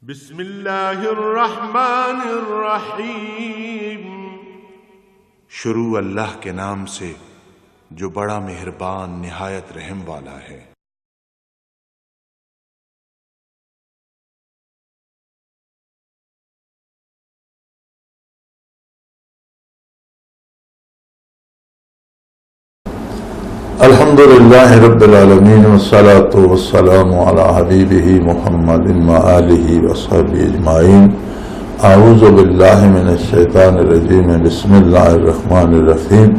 بسم اللہ الرحمن الرحیم۔ شروع اللہ کے نام سے جو بڑا مہربان نہایت رحم والا ہے۔ الحمدللہ رب العالمین والصلاة والسلام علی حبیبہ محمد وآلہ وصحبہ اجمعین۔ اعوذ باللہ من الشیطان الرجیم، بسم اللہ الرحمن الرحیم۔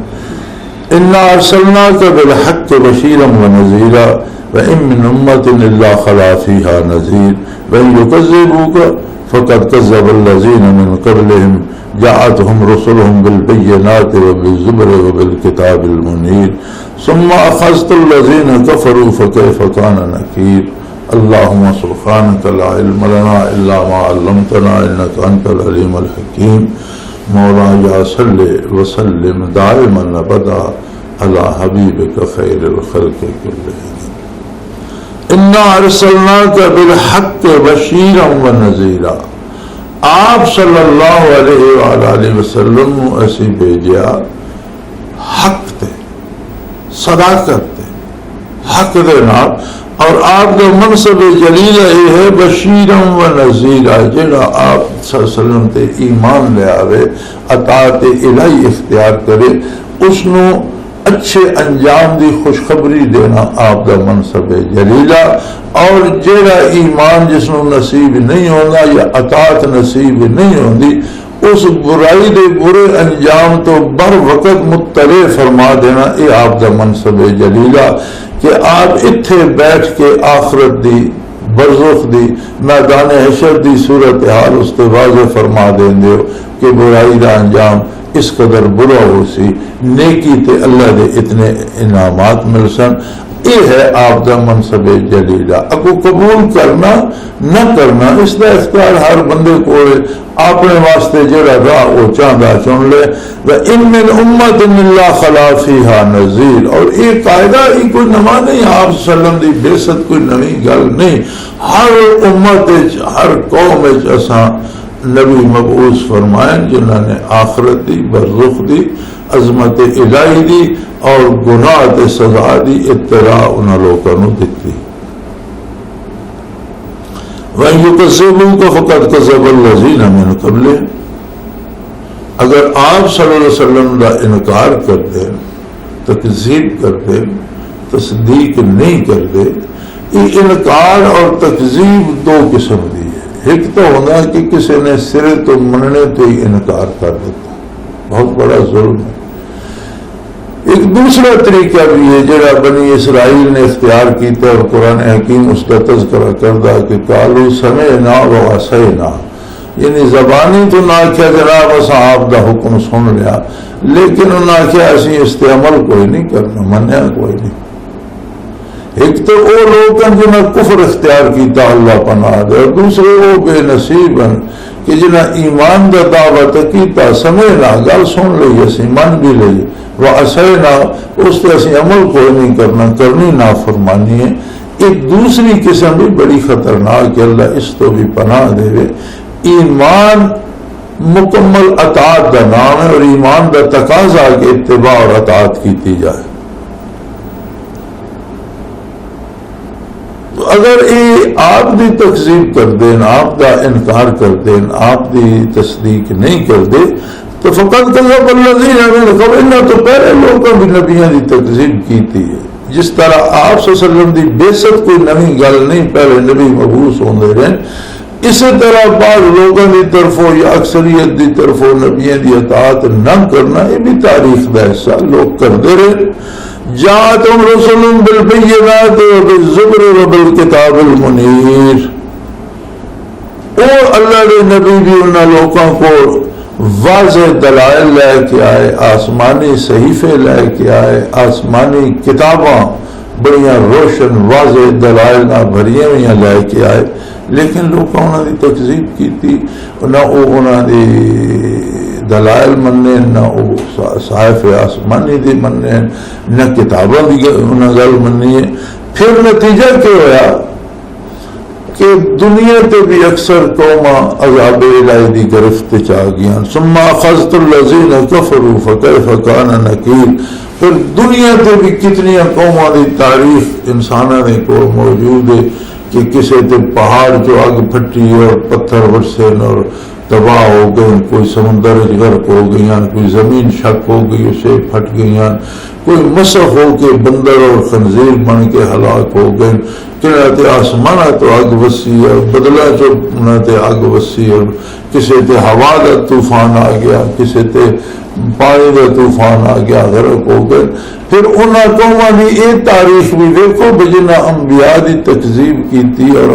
انا ارسلناک بالحق بشیرا ونذیرا وان من امۃ الا خلا فیہا نذیر وان یکذبوک فقد کذب الذین من قبلہم جاءتهم رسلهم بالبینات وبالزبر وبالکتاب المنیر ثم اخذت الذین کفروا فکیف کان نکیر۔ اللہم سبحانک لا علم لنا الا ما علمتنا انک انت العلیم الحکیم۔ مولانا صلی وسلم دائما ابدا علی حبیبک خیر الخلق کلہم۔ انا ارسلناک بالحق بشیرا ونذیرا۔ آپ صلی اللہ علیہ وآلہ وسلم ایسی بھیجیا حق تے، صداقت تے، حق دے نال، اور آپ کا منصب جلیل یہ ہے بشیرا و نذیرا، جڑا آپ صلی اللہ علیہ وسلم تے ایمان لے آوے، اطاعت الہی اختیار کرے، اس نو اچھے انجام دی خوشخبری دینا آپ کا منصب جلیلہ۔ اور جیڑا ایمان جس نو نصیب نہیں ہوگا یا اطاعت نصیب نہیں ہوندی، اس برائی دے برے انجام تو بر وقت مطلع فرما دینا، یہ آپ کا منصب جلیلہ کہ آپ اتھے بیٹھ کے آخرت دی برزخ دی میدان حشر دی صورتحال اس تے واضح فرما دیں دیو کہ برائی دا انجام اس قدر برا ہو سی، نیکی تے اللہ دے اتنے انعامات مل سن۔ یہ ہے آپ کا منصب جلیلہ۔ اگو قبول کرنا نہ کرنا اس کا اختیار ہر بندے کو اپنے واسطے جڑا راہ وہ چاہتا چن لے۔ وَإِن مِّنْ أُمَّةٍ إِلَّا خَلَا فِيهَا نَذِيرٌ، اور یہ قاعدہ ہی کوئی نواں نہیں، آپ صلی اللہ علیہ وسلم دی بعثت کوئی نئی گل نہیں۔ ہر امت ہر قوم اساں نبی مبعوث فرمائیں جنہوں نے آخرت دی، برزخ دی، عظمت الہی دی اور گناہ تے سزا دی اطلاع انہاں لوگوں نے دیتی۔ وَإِن يُكَذِّبُوكَ فَقَدْ كَذَّبَ الَّذِينَ مِن قَبْلِهِمْ، اگر آپ صلی اللہ علیہ وسلم کا انکار کر دے، تکذیب کر دے، تصدیق نہیں کر دے، یہ انکار اور تکذیب دو قسم دی ہے۔ ایک تو ہونا کہ کسی نے سرے تو مننے تو ہی انکار کر دیتا، بہت بڑا ظلم ہے۔ ایک دوسرا طریقہ بھی ہے جڑا بنی اسرائیل نے اختیار کیتا اور قرآن حکیم اس کا تذکرہ کردہ کہ قالوا سمعنا وعصینا، یعنی زبانی تو نہ کیا جناب اساں آپ دا حکم سن لیا، لیکن انہاں کیا اسی استعمال کوئی نہیں کرنا، منیا کوئی نہیں۔ ایک تو وہ لوگ ہیں جنہاں کفر اختیار کیتا، اللہ پناہ دے، اور دوسرے وہ بے نصیب ہیں کہ جنہاں ایمان دا دعوت کیتا، سمعنا گل سن لئی، اسی من بھی لئی، وعصینا اس تے اسی عمل کوئی نہیں کرنا، کرنی نافرمانی ہے۔ ایک دوسری قسم بھی بڑی خطرناک ہے، اللہ اس تو بھی پناہ دے۔ ایمان مکمل اطاعت دا نام ہے، اور ایمان دا تقاضا کہ اتباع اور اطاعت کیتی جائے۔ اگر یہ آپ دی تکذیب کر دیں، آپ کا انکار کر دیں، آپ دی تصدیق نہیں کر دے تو فقط کذب الذین من قبلنا، تو پہلے لوگوں بھی نبیوں دی تکذیب کیتی ہے۔ جس طرح آپ صلی اللہ علیہ وسلم دی بعثت کوئی نئی گل نہیں، پہلے نبی مبعوث ہوندے رہے، اسی طرح بعض لوگوں دی طرفوں یا اکثریت دی طرفوں نبیوں دی اطاعت نہ کرنا، یہ بھی تاریخ کا حصہ، لوگ کرتے رہے۔ جاءتهم رسل بالبینات وبالزبر وبالکتاب المنیر، اور اللہ کے نبی بھی انہوں لوگوں کو واضح دلائل لے کے آئے، آسمانی صحیفے لے کے آئے، آسمانی کتاباں بڑیاں روشن واضح دلائل نہ بھریے ہوئی لے کے آئے، لیکن لوگوں انہوں نے تکذیب کی تھی، نہ وہ انہوں نے دلائل مننے، نہ وہ صحائف آسمانی دی مننے، نہ کتابوں دی انہوں گل مننی ہے۔ پھر نتیجہ کیا ہوا کہ دنیا تے بھی اکثر قوماں عذاب الہی دی گرفت چ آ گیاں. ثم اخذت الذین کفروا فکیف کان نکیر. پھر دنیا تے بھی کتنی قوماں دی تاریخ انساناں دے کو موجود ہے کہ کسی تے پہاڑ جو اگ پھٹی اور پتھر برسے اور تباہ ہو گئے، کوئی سمندر غرق ہو گئی، کوئی زمین شک ہو گئی اسے پھٹ گئی، کوئی مسخ ہو کے بندر اور خنزیر بن کے ہلاک ہو گئے. کہ آسمانہ تو اگ وسی ہے، بدلا چ اگ وسی ہے، کسی تے ہوا دا طوفان آ گیا، کسی تے پانی دا طوفان آ گیا، غرق ہو گئے. پھر انہاں قوماں دی یہ تاریخ بھی دیکھو بجنا انبیاء دی تکذیب کیتی اور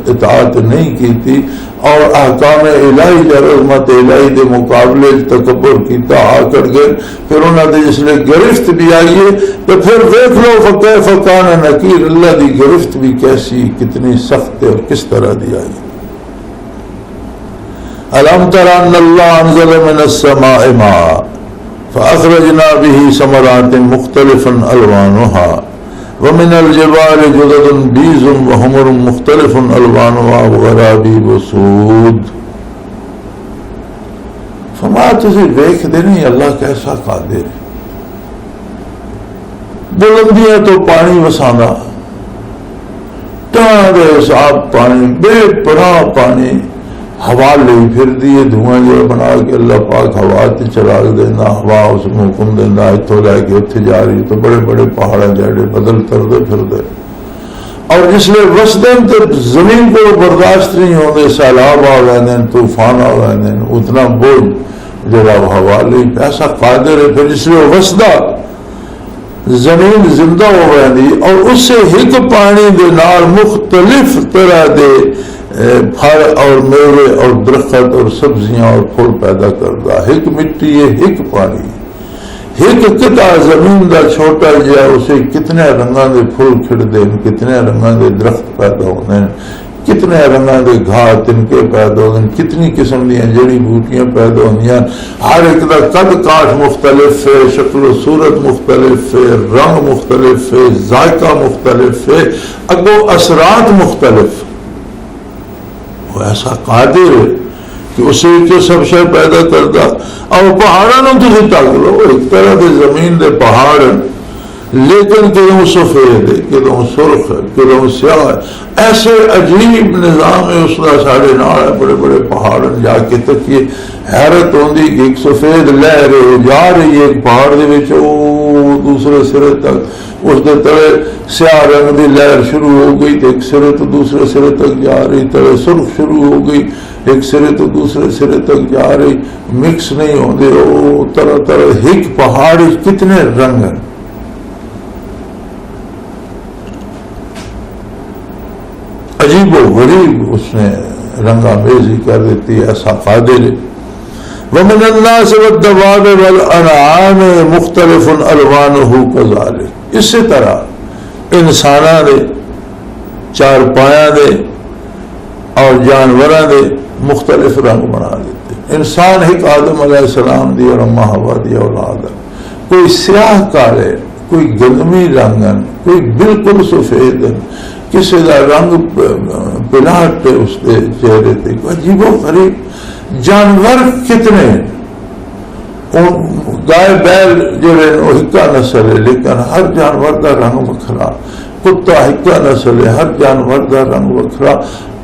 اطاعت نہیں کیتی اور احکام الہی یا رحمت الہی دے مقابلے تکبر کیتا آ کر گئے. پھر انہاں دے جس لئے گرفت بھی آئیے تو پھر دیکھ لو فکیف کان نکیر. اللہ دی گرفت بھی کیسی کتنی سخت اور کس طرح دی آئی. الم تر ان اللہ انزل من السماء ماء فاخرجنا به ثمرات مختلفا الوانها ومن الجبال جدد بيض وحمر مختلف الوانها وغرابيب سود. فرمایا تسی دیکھ دے نہیں اللہ کیسا قادر ہے. بلندیاں تو پانی وساندا، ٹاں دے حساب پانی، بے پناہ پانی، ہوا لے پھر دیے دھواں جو بنا کے اللہ پاک ہوا تے چلا دینا، ہوا اس میں حکم دینا اتھوں لے کے اتھے جا رہی تو بڑے بڑے پہاڑ جڑے بدل کردے پھر دے. اور جس لئے وسدن تے زمین کو برداشت نہیں ہوندے، سیلاب آ گئے طوفان آ گئے، اتنا بوجھ جڑا ہوا لے ایسا قادر ہے. پھر جس لئے وسدا زمین زندہ ہو گئی اور اس سے ایک پانی دے نال مختلف طرح دے پھل اور میوے اور درخت اور سبزیاں اور پھول پیدا کرتا. ایک مٹی ہے، ایک پانی، ایک قطع زمین دا چھوٹا جہا اسے کتنے رنگاں دے پھول کھڑتے ہیں، کتنے رنگاں دے درخت پیدا ہوتے ہیں، کتنے رنگاں دے گھاہ تنکے پیدا ہوتے ہیں، کتنی قسم دیا جڑی بوٹیاں پیدا ہوتی ہیں. ہر ایک دا قد کاٹ مختلف ہے، شکل و صورت مختلف ہے، رنگ مختلف ہے، ذائقہ مختلف ہے، اگو اثرات مختلف. وہ ایسا قادر ہے کہ اسے کے سب شے پیدا کرتا. اور پہاڑوں تھی تک لو ایک طرح دے زمین دے پہاڑ لیکن کدوں سفید ہے، کدوں سرخ ہے، کدوں سیاہ ہے. ایسے عجیب نظام ہے اس کا ساڑھے نال ہے. بڑے بڑے پہاڑ جا کے تک یہ حیرت ہوندی کہ ایک سفید لہر جا رہی ہے ایک پہاڑ دے وچ دوسرے سرے تک، اس دے تلے سیاہ رنگ دی لہر شروع ہو گئی تو ایک سرے تو دوسرے سرے تک جا رہی، تلے سرخ شروع ہو گئی ایک سرے تو دوسرے سرے تک جا رہی، مکس نہیں ہوندے. طرح طرح ایک پہاڑ کتنے رنگ ہیں. عجیب و غریب اس نے رنگا میزی کر دیتی. ایسا قادر ہے. ومن الناس والدواب والانعام مختلف الوانه كذلك. اسی طرح انساناں دے، چار پایاں دے اور جانوراں دے مختلف رنگ بنا دیتے. انسان ایک آدم علیہ السلام دی اور اماں حوا دی اولاد ہے. کوئی سیاہ کالے، کوئی گندمی رنگن، کوئی بالکل سفید، کسی دا رنگ پلاٹ اس دے چہرے تے. عجیب و غریب جانور کتنے ہیں. گائے بیل جڑے وہ ہکا نسل ہے لیکن ہر جانور دا رنگ وکھرا. کتا ہکا نسل ہے، ہر جانور دا رنگ وکھرا.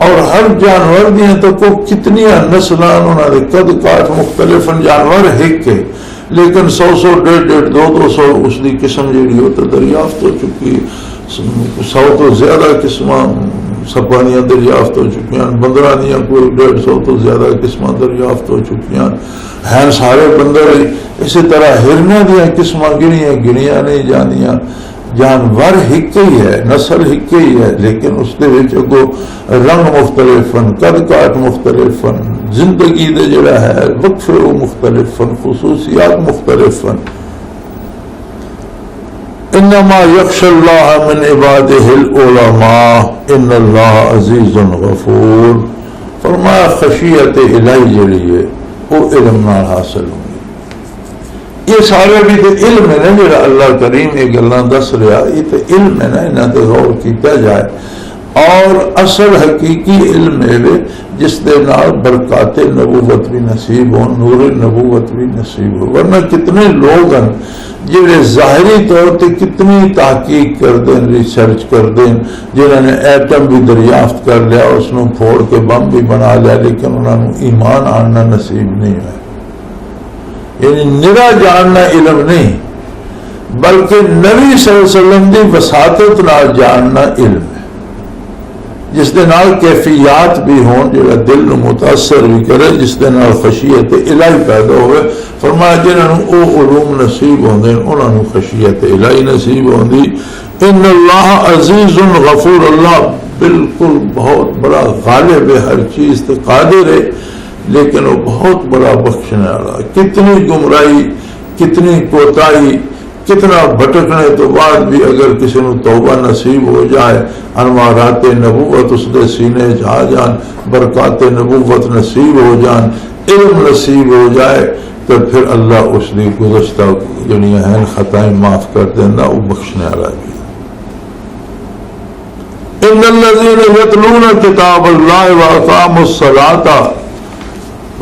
اور ہر جانور دیاں تو کو کتنی نسلان انہاں دے قد کاٹ مختلف. جانور ہک ہے لیکن 100 150 200 اس دی قسم جڑی ہو تو دریافت ہو چکی. 100 تو زیادہ قسماں سپانیاں دریافت ہو چکی ہیں. بندراں دیاں کوئی 150 تو زیادہ قسماں دریافت ہو چکی ہیں سارے بندر. اسی طرح ہرنوں دیاں قسماں گنیاں نہیں جانیاں. جانور ہک ہی ہے، نسل ہک ہی ہے لیکن اس دے وچ اگو رنگ مختلف، قد کاٹ مختلف، زندگی دے جڑا ہے وقفے وہ مختلف، خصوصیات مختلف. انما یخشی اللہ من عبادہ العلماء ان اللہ عزیز غفور. فرمایا خشیت الہی جڑی ہے وہ علم نال حاصل ہوگی. یہ سارے بھی تو علم ہے نا جڑا اللہ کریم یہ گلاں دس رہا، یہ تو علم ہے نا. انہاں تے غور کیتا جائے. اور اصل حقیقی علم ہے جس دے نال برکات نبوت بھی نصیب ہو، نور نبوت بھی نصیب ہو۔ ورنہ کتنے لوگ ہیں جڑے ظاہری طور تے کتنی تحقیق کر دیں، ریسرچ کر دیں، جنہوں نے ایٹم بھی دریافت کر لیا، اس کو پھوڑ کے بم بھی بنا لیا، لیکن انہوں نے ایمان آننا نصیب نہیں ہے۔ یعنی نرا جاننا علم نہیں، بلکہ نبی صلی اللہ علیہ وسلم دی وساطت نال جاننا علم ہے، جس دے نال کیفیات بھی ہون، جڑا دل نو متاثر بھی کرے، جس دے نال خشیت الہی پیدا ہوئے۔ فرمایا جنہاں نو او علوم نصیب ہوندے انہاں نو خشیت الہی نصیب ہوندی۔ ان اللہ عزیز غفور، اللہ بالکل بہت بڑا غالب ہے، ہر چیز تے قادر ہے، لیکن وہ بہت بڑا بخشنے والا۔ کتنی گمراہی، کتنی کوتاہی، کتنا بھٹکنے تو بعد بھی اگر کسی نے توبہ نصیب ہو جائے، انوارات نبوت اس دے سینے جا جان، برکات نبوت نصیب ہو جان، علم نصیب ہو جائے، تو پھر اللہ اس دی گزشتہ جڑیاں ہیں خطائیں معاف کر دینا، وہ بخشنے والا بھی۔ ان الذین یتلون کتاب اللہ واقاموا الصلاۃ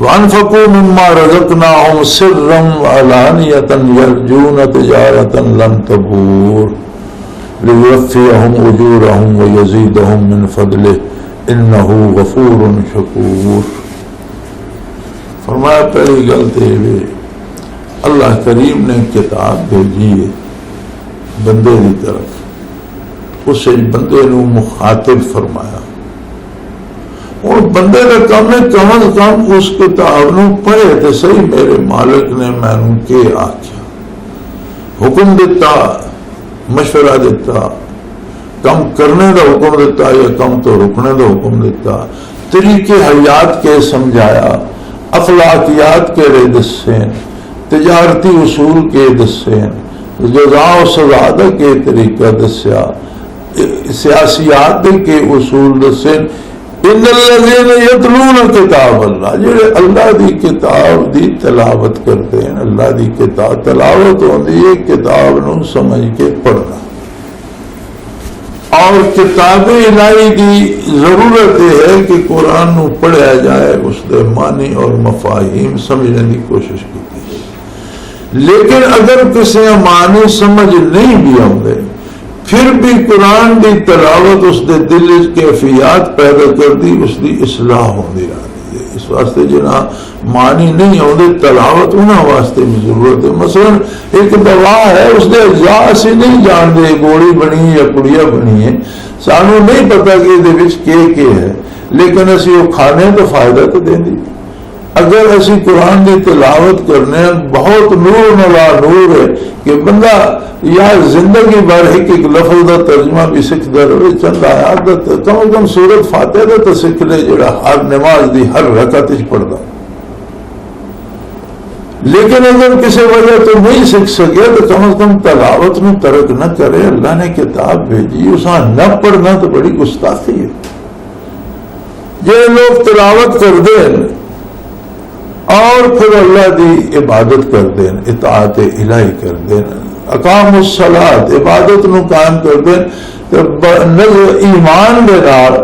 وانفقوا مما رزقناهم سرا وعلانية يرجون تجارة لن تبور ليوفيهم أجورهم ويزيدهم من فضله إنه غفور شكور۔ فرمایا پہلی غلطی ہے اللہ کریم نے کتاب بھیجی ہے بندے کی طرف، اسے بندے نو مخاطب فرمایا، اور بندے کا کم ہے کم از کم اس کتاب نو پڑھے تو صحیح، میرے مالک نے مینوں کے آکھیا، حکم دیتا، مشورہ دیتا، کم کرنے دا حکم دیتا یا کم تو رکنے دا حکم دیتا، طریقے حیات کے سمجھایا، اخلاقیات کے رے دسیں، تجارتی اصول کے دسیں، جزا و سزا کے طریقہ دسیا، سیاسیات کے اصول دسیں۔ ان الذین یتلون کتاب اللہ، جڑے اللہ دی کتاب دی تلاوت کرتے ہیں، اللہ دی کتاب تلاوت ہوندی ہے کتاب نو سمجھ کے پڑھنا، اور کتاب الہی دی ضرورت ہے کہ قرآن نو پڑھیا جائے، اس دے معنی اور مفاہیم سمجھنے کی کوشش کی، لیکن اگر کسی معنی سمجھ نہیں بھی آتے پھر بھی قرآن دی تلاوت اس دے دل کیفیات پیدا کر دی، اس دی اصلاح ہوندی رہتی ہے۔ اس واسطے جنہاں معنی نہیں ہوندے تلاوت انہاں واسطے بھی ضرورت ہے۔ مثلا ایک دوا ہے، اس دے اجزاء اسی نہیں جانتے، گولی بنی یا پڑیا بنی ہے، سانو نہیں پتا کہ یہ کے ہے، لیکن اسی وہ کھانے تو فائدہ تو دیں دی۔ اگر اسی قرآن دی تلاوت کرنے بہت نور نلا نور ہے کہ بندہ یا زندگی بھر ایک لفظ دا ترجمہ بھی سکھدا رہے، چند آیات دا کم از کم سورۃ فاتحہ دا تو سکھ لے، جڑا ہر نماز دی ہر رکعت وچ پڑھدا۔ لیکن اگر کسی وجہ تو نہیں سیکھ سکے تو کم از کم تلاوت میں ترک نہ کرے۔ اللہ نے کتاب بھیجی، اساں نہ پڑھنا تو بڑی گستاخی ہے۔ یہ لوگ تلاوت کر دیں اور پھر اللہ دی عبادت کر دیں، اطاعت الہی کر دیں، اقام الصلاۃ عبادت نو قائم کر دیں، تو ایمان دے نال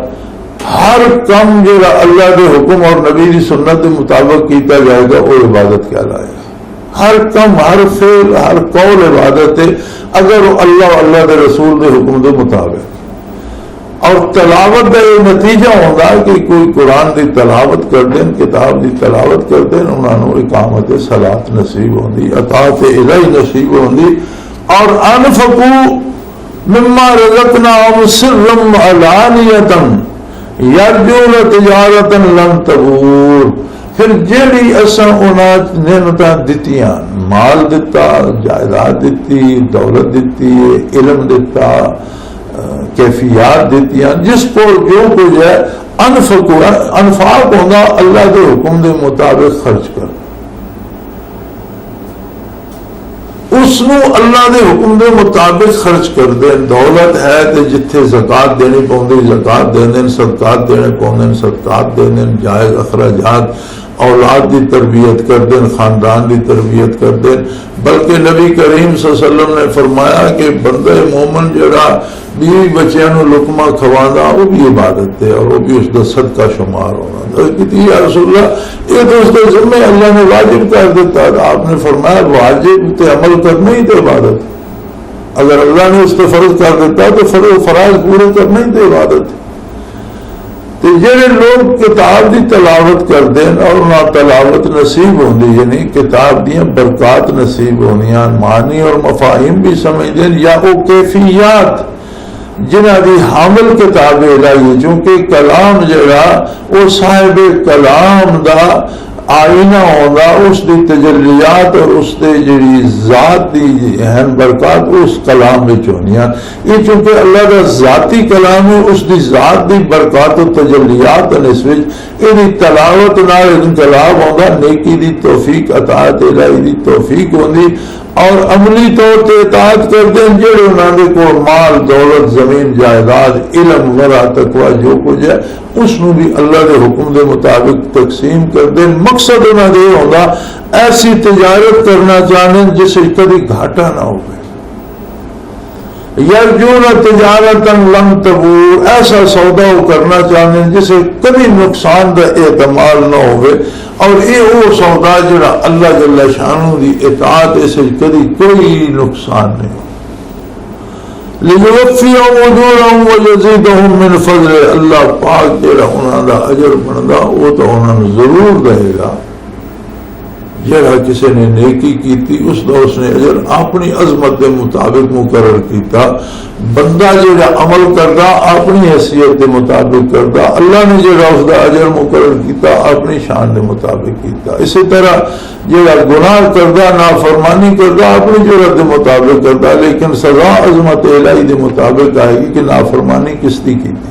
ہر کم جو اللہ دے حکم اور نبی دی سنت کے مطابق کیتا جائے گا وہ عبادت کہلائے گا۔ ہر کم، ہر فعل، ہر قول عبادت ہے اگر وہ اللہ دے رسول دے حکم دے مطابق۔ اور تلاوت کا یہ نتیجہ ہوگا کہ کوئی قرآن کی تلاوت کر دیں، کتاب کی تلاوت کر دیں، انہوں نے اقامت صلاۃ نصیب ہوندی، اطاعت الہی نصیب ہوندی۔ اور انفقوا مما رزقناهم سرا وعلانیۃ یرجون تجارۃ لن تبور۔ پھر جیڑی اساں انہاں نعمتاں دتیاں، مال دتا، جائیداد دتی، دولت دتی، علم دتا، کیفیات دیتی ہیں، جس کو جو کچھ ہے انفاق ہوگا اللہ کے حکم کے مطابق خرچ کر، اس نو اللہ کے حکم کے مطابق خرچ کر دیں۔ دولت ہے تو جتھے زکات دینی پوندی زکات دے دیں، صدقات دینے پوندے صدقات دے دیں، جائز اخراجات اولاد دی تربیت کر دیں، خاندان دی تربیت کر دیں، بلکہ نبی کریم صلی اللہ علیہ وسلم نے فرمایا کہ بندہ مومن جڑا بیوی بچیاں نو لقمہ کھوانا وہ بھی عبادت ہے اور وہ بھی اس دا صدقہ شمار ہونا۔ کہتی یا رسول اللہ یہ تو اس کے ذمہ اللہ نے واجب کر دیتا ہے۔ آپ نے فرمایا واجب تے عمل کرنا ہی تو عبادت، اگر اللہ نے اس کو فرض کر دیتا تو فرائض پورے کرنا ہی تو عبادت ہے۔ تو جڑے لوگ کتاب دی تلاوت کر دیں اور نہ تلاوت نصیب ہوندی، یعنی کتاب دیاں برکات نصیب ہونیاں، معنی اور مفاہیم بھی سمجھ دیں، یا وہ کیفیات جنہ دی حامل کتاب الہی، چونکہ کلام جڑا وہ صاحب کلام دا آئینہ ہوگا، اس دی تجلیات اور اس دی جڑی ذات دی اہم برکات اس کلام میں ہونیاں۔ یہ چونکہ اللہ دا ذاتی کلام ہے، اس دی ذات دی برکات و تجلیات اس وچ یہ تلاوت نال انقلاب ہوگا، نیکی دی توفیق، اطاعت الہی دی توفیق ہوندی، اور عملی طور تے اطاعت کر دیں جڑے انہوں نے کو مال دولت زمین جائیداد علم ورا تقوی جو کچھ ہے اس میں بھی اللہ کے حکم دے مطابق تقسیم کر دیں۔ مقصد انہوں نے ہوگا ایسی تجارت کرنا چاہنے جس سے کبھی گھاٹا نہ ہوئے، یرجون تجارتا لن تبور، ایسا سودا کرنا چاہنے جسے کبھی نقصان دا احتمال نہ ہوئے، اور یہ وہ سودا جڑا اللہ جل شانہ دی اطاعت اسے کبھی کوئی نقصان نہیں ہو۔ لیوفیہم اجورہم ویزیدہم من فضل، اللہ پاک جڑا انہاں دا اجر بندا وہ تو انہاں ضرور دے گا۔ جڑا کسی نے نیکی کیتی اس دا اس نے اجر اپنی عظمت کے مطابق مقرر کیتا، بندہ جڑا عمل کردا اپنی حیثیت کے مطابق کردا، اللہ نے جڑا اس دا اجر مقرر کیتا اپنی شان کے مطابق کیتا۔ اسی طرح جڑا گناہ کردا نافرمانی کردا اپنی جرات کے مطابق کردا، لیکن سزا عظمت الہی کے مطابق آئے گی کہ نافرمانی کس دی کیتی۔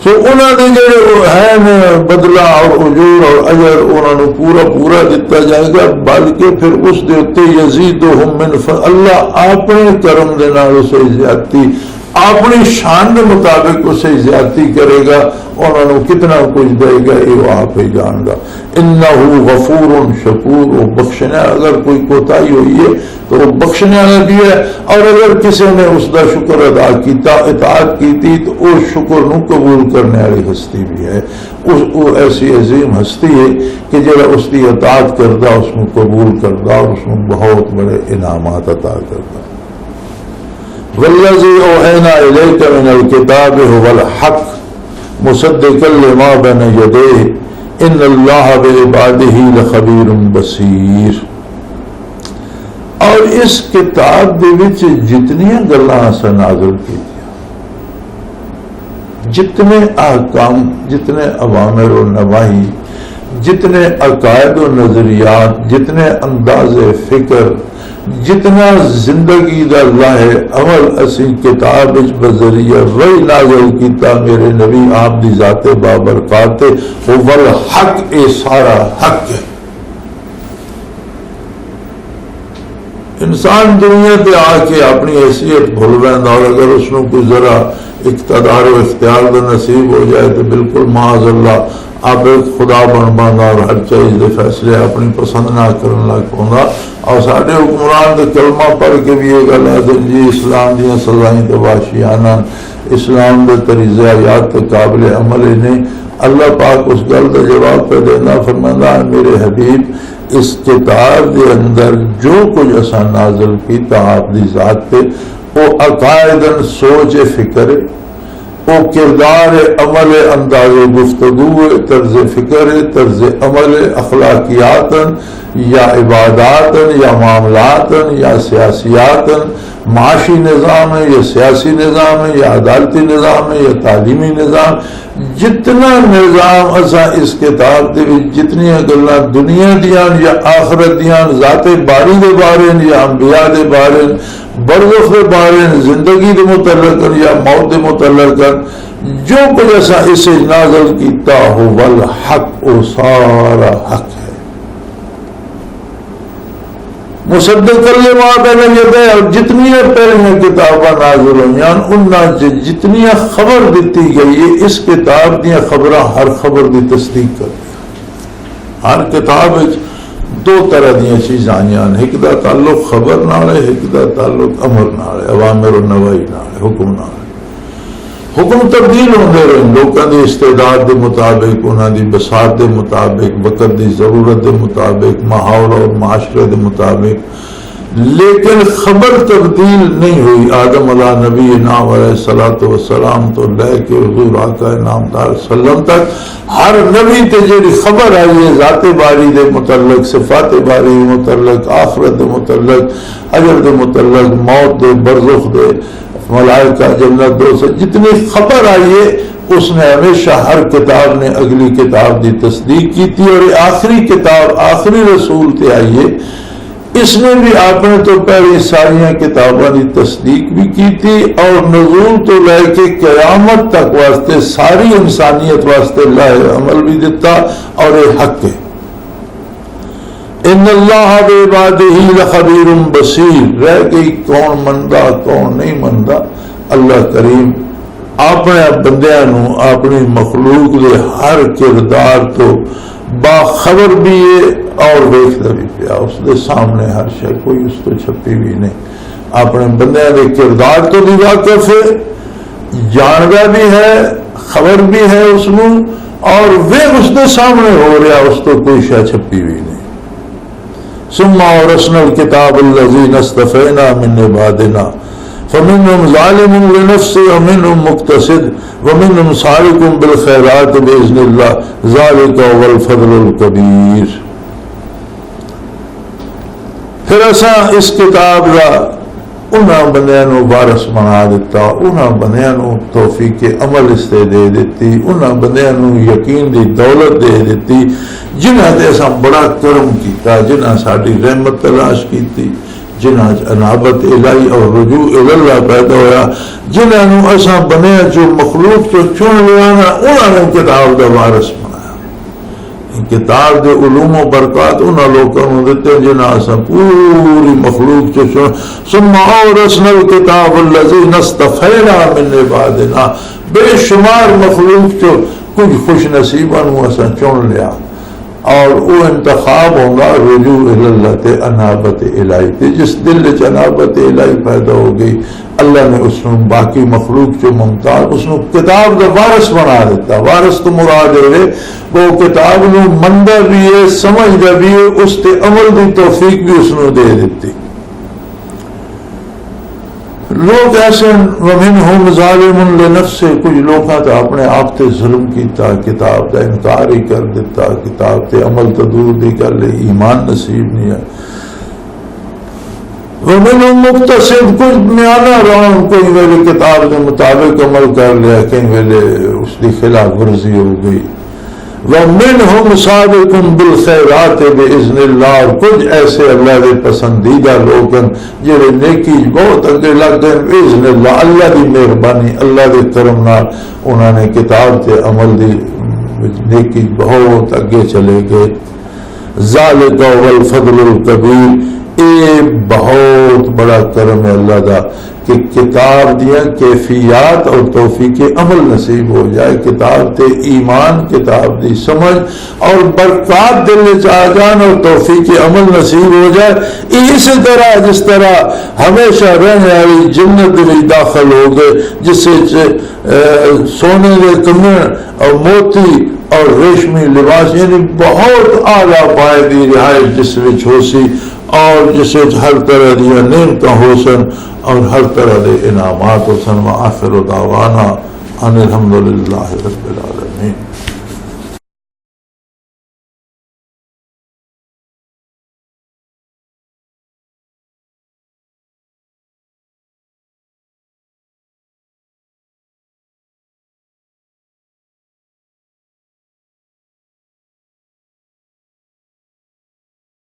تو انہوں نے جڑے ہیں بدلہ اور اجور اور اجر انہوں نے پورا دیتا جائے گا، بلکہ پھر اس دیتے یزیدہم من فضل، اللہ اپنے کرم دے نال اسے زیادتی اپنی شان کے مطابق اسے زیادتی کرے گا، انہوں نے کتنا کچھ دے گا یہ وہ آپ ہی جان گا۔ انہ غفور شکور، وہ بخشنے اگر کوئی کوتاہی ہوئی ہے تو وہ بخشنے والا بھی ہے، اور اگر کسی نے اس کا شکر ادا کیتا اطاعت کیتی تو اس شکر نو قبول کرنے والی ہستی بھی ہے۔ وہ ایسی عظیم ہستی ہے کہ جڑا اس کی اطاعت کردا اس کو قبول کردا اور اس کو بہت بڑے انعامات عطا کردا۔ والذی اوحینا الیک من الکتاب هو الحق مصدقا لما بین یدیہ ان اللہ بعبادہ لخبیر بصیر۔ اور اس کتاب دے وچ جتنی گلاں اساں نازل کیتیاں، جتنے احکام، جتنے اوامر و نواہی، جتنے عقائد و نظریات، جتنے انداز فکر، جتنا زندگی دا لاہ عمل اسی کتاب بذریعہ وحی نازل کیتا میرے نبی آپ دی ذات بابرکات وہ والحق، اے سارا حق ہے۔ انسان دنیا تے آ کے اپنی حیثیت بھول رہا، اور اگر اس کو کوئی ذرا اقتدار و اختیار دا نصیب ہو جائے تو بالکل معاذ اللہ آپ ایک خدا بن باندھا اور ہر چیز دے فیصلے اپنی پسند نہ کرنے لگ پاؤں۔ اور سارے حکمران دے کلمہ پڑھ کے بھی یہ گل ہے جی اسلام دیا سزائیں تو واشیانہ، اسلام دے طریقے حیات تے قابل عمل نہیں۔ اللہ پاک اس گل کا جواب پہ دینا فرمانا ہے میرے حبیب اس کتاب دے اندر جو کچھ اساں نازل کیتا آپ دی ذات تے وہ عقائدن سوچ فکر، وہ کردار عمل انداز گفتگو طرز فکر طرز عمل اخلاقیات یا عبادات یا معاملات یا سیاسیات، معاشی نظام ہے یا سیاسی نظام ہے یا عدالتی نظام ہے یا تعلیمی نظام، جتنا نظام اساں اس کتاب دے جتنی گلاں دنیا دیاں یا آخرت دیاں، ذات باری دے بارے یا انبیاء دے بارے، برزخ دے بارے، زندگی دے متعلق یا موت دے متعلق جو کچھ ایسا اسے نازل کیتا ہو والحق، وہ سارا حق ہے۔ مصدق لما بین یدیہ، اور جتنی پہلے کتاباں نازل ہوئیں ان جتنی خبر دیتی گئی ہے اس کتاب دیا خبراں ہر خبر دی تصدیق کر ہر کتاب دو طرح دیا چیزاں آئیاں، ایک دا تعلق خبر نال ہے، ایک دا تعلق امر نال ہے، اوامر و نواہی نال ہے، حکم نال ہے۔ حکم تبدیل ہوندے رہے لوگوں دی استعداد دے مطابق، انہاں دی بساط دے مطابق، وقت دی ضرورت دے مطابق، ماحول اور معاشرے دے مطابق، لیکن خبر تبدیل نہیں ہوئی۔ آدم علیہ نبی نام علیہ الصلوۃ والسلام تو لے کے حضور آقا نامدار وسلم تک ہر نبی تے جڑی خبر آئی ہے ذات باری دے متعلق، صفات باری دے متعلق، آخرت دے متعلق، اجر دے متعلق، موت دے، برزخ دے، ملائکہ، جنت، دوزخ، جتنی خبر آئی ہے اس نے ہمیشہ ہر کتاب نے اگلی کتاب دی تصدیق کی تھی، اور آخری کتاب آخری رسول تے آئی ہے اس نے بھی آپ نے تو پہلی ساری کتابوں کی تصدیق بھی کی تھی، اور نزول تو لے کے قیامت تک واسطے ساری انسانیت واسطے لاہ عمل بھی دیتا، اور یہ حق ہے۔ ان اللہ بعبادہ لخبیر بصیر، رہ گئی کون مندا کون نہیں مندا، اللہ کریم اپنے بندیاں نو اپنی مخلوق دے ہر کردار تو باخبر بھی ہے اور ویکھدا بھی پیا، اس دے سامنے ہر شے کوئی اس تو چھپی بھی نہیں، اپنے بندیاں دے کردار تو بھی واقف ہے، جاندا بھی ہے، خبر بھی ہے اس نو، اور وہ اس دے سامنے ہو رہا، اس تو کوئی شے چھپی بھی نہیں۔ ثم اورثنا الكتاب الذين اصطفينا من عبادنا فمنهم ظالم لنفسه ومنهم مقتصد ومنهم سابق بالخيرات بإذن الله ذلك هو الفضل الكبير۔ پھر اساں اس کتاب کا انہاں بندیاں نو وارث بنا دیتا، انہاں بندیاں نو توفیق عمل استے دے دیتی، انہاں بندیاں نو یقین دی دولت دے دیتی جنہاں تے اساں بڑا کرم کیتا، جنہاں ساڈی رحمت تلاش کیتی، جنہاں انابت الہی اور رجوع اللہ پیدا ہویا، جنہاں نو اساں بنیا جو مخلوق تو چن لیا نا، انہاں نے کتاب دا وارث بنایا۔ کتاب دے علوم و برکات انہاں لوگوں نے دیتے جنہاں اساں پوری مخلوق چ چن۔ ثم اورثنا الكتاب الذين اصطفينا من عبادنا، بے شمار مخلوق چ کچھ خوش نصیباں نو اساں چن لیا، اور وہ انتخاب ہوگا رجوع اللہ تے انابت الہی تے، جس دل چ انابت الہی پیدا ہو گئی اللہ نے اس نے باقی مخلوق جو ممتاز اس نے کتاب کا وارث بنا دیتا۔ وارث تو مراد ہے وہ کتاب نو مندا بھی ہے، سمجھدا بھی ہے، اس تے عمل دی توفیق بھی اس نے دے دیتی۔ لوگ ایسے ومنہم ظالم لنفسہ، کچھ لوگاں تو اپنے آپ تے ظلم کیتا، کتاب کا انکار ہی کر دیتا، کتاب تے عمل تو دور دی کر لے، ایمان نصیب نہیں ہے۔ ومنہم مقتصد، کچھ میانہ رون، کوئی ویلے کتاب کے مطابق عمل کر لیا، کہیں ویلے اس کی خلاف ورزی ہو گئی۔ ومنہم سابق بالخیرات باذن اللہ، اور کچھ ایسے اللہ کے پسندیدہ لوگ ہیں جڑے نیکی بہت اگے لگ گئے باذن اللہ، اللہ کی مہربانی اللہ کے کرم نال انہوں نے کتاب کے عمل دی نیکی بہت اگے چلے گئے۔ ذالک هو الفضل الکبیر، اے بہت بڑا کرم ہے اللہ کا کہ کتاب دیا کیفیات اور توفیق عمل نصیب ہو جائے، کتاب تے ایمان، کتاب دی سمجھ اور برکات دل چ آ جان اور توفیق عمل نصیب ہو جائے۔ اسی طرح جس طرح ہمیشہ رہنے والی جنت میں داخل ہو گئے، جس سے سونے کے کمر اور موتی اور ریشمی لباس، یعنی بہت اعلیٰ پائے دی رہائش جس میں ہو سی، اور جسے ہر طرح دیا نعمت ہو سن اور ہر طرح دے انعامات ہو سن۔ وآخر دعوانا ان الحمدللہ رب العالمین۔